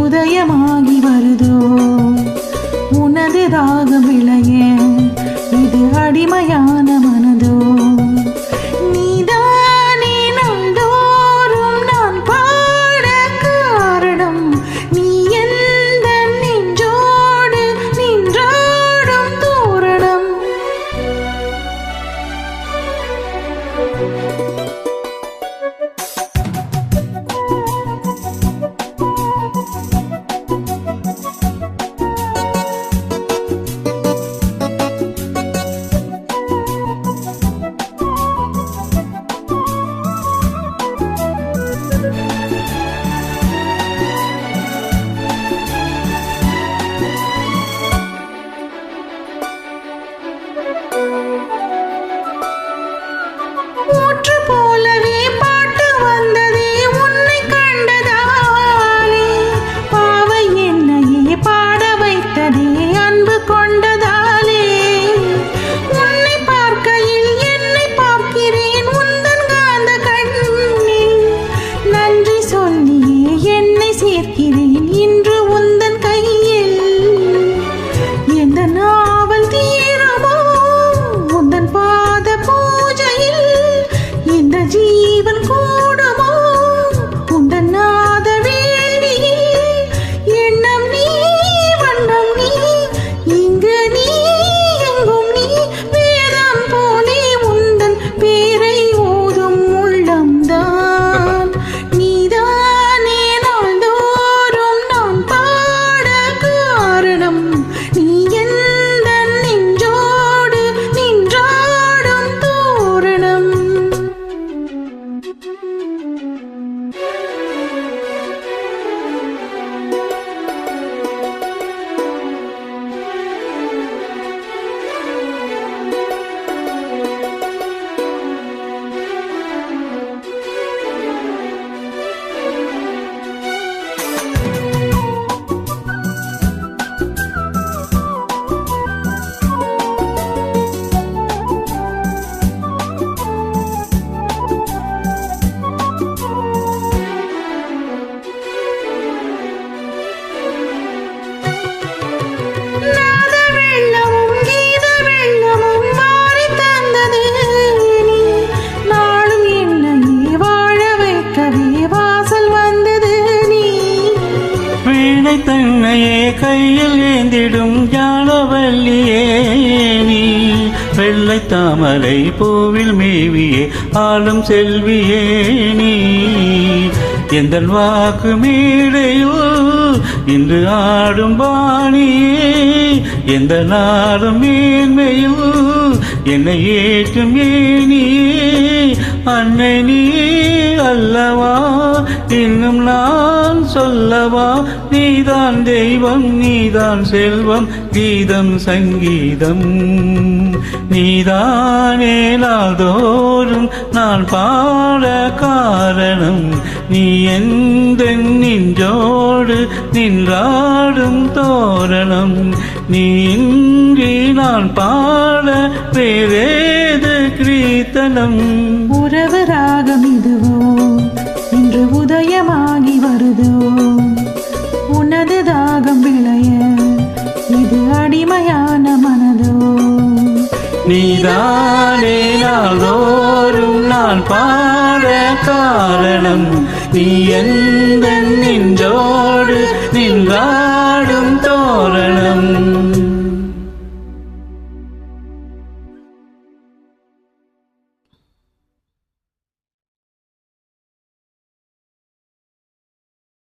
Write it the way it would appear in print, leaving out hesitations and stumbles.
உதயமாகி வருதோ உனது ராகம் விளைய இது அடிமையான மனதோ நீதானே நாள்தோறும் நான் பாட காரணம் நீ எந்த நெஞ்சோடு நின்றாடும் தோரணம் ஊற்று போலவே பாட்டு வந்ததே உன்னை கண்டதாலே பாவை என்னையே பாட வைத்ததே அன்பு கொண்டதாலே உன்னை பார்க்கையில் என்னை பார்க்கிறேன் உந்தன் காந்த கண்ணில் நன்றி சொல்லியே என்னை சேர்க்கிறேன் இன்று உந்தன் கையில் எந்த நாவல் தீரமோ உந்தன் பாத பூஜையில் இந்த ஜீவன் கூடுமோ உந்தன் நாத வேள்வியில் எண்ணம் நீ வண்ணம் நீ இங்கு நீ எங்கும் நீ வேதம் போலே உந்தன் பேரை ஓதும் உள்ளம்தான் நீதானே நாள்தோறும் நான் பாட காரணம் நீ எந்த நெஞ்சோடு நின்றாடும் தோரணம் நாத வெள்ளமும் கீத வெள்ளமும் வாரி தந்தது நீ நாளும் என்னையே வாழ வைக்கவே வாசல் வந்தது நீ வீணை தன்னையே கையில் ஏந்திடும் ஞானவல்லியே நீ வெள்ளை தாமரை பூவில் மேவியே ஆளும் செல்வியே நீ எந்த வாக்கு மேடையில் இன்று ஆடும் பாணியே எந்த நாடும் மேன்மையில் என்னை ஏற்றும் ஏனியே அன்னை நீ அல்லவா இன்னும் நான் சொல்லவா நீதான் தெய்வம் நீதான் செல்வம் கீதம் சங்கீதம் நீதானே நாள்தோறும் நான் பாட காரணம் நீ எந்த நெஞ்சோடு நின்றாடும் தோரணம் நீ இன்றி நான் பாட வேறேது கீர்த்தனம் உறவு ராகம் இதுவோ இன்று உதயமாகி வருதோ உனது தாகம் விளைய இது அடிமையான மனதோ நீதானே நாள்தோறும் நான் பாட காரணம் நீ எந்த நெஞ்சோடு நின்றாய்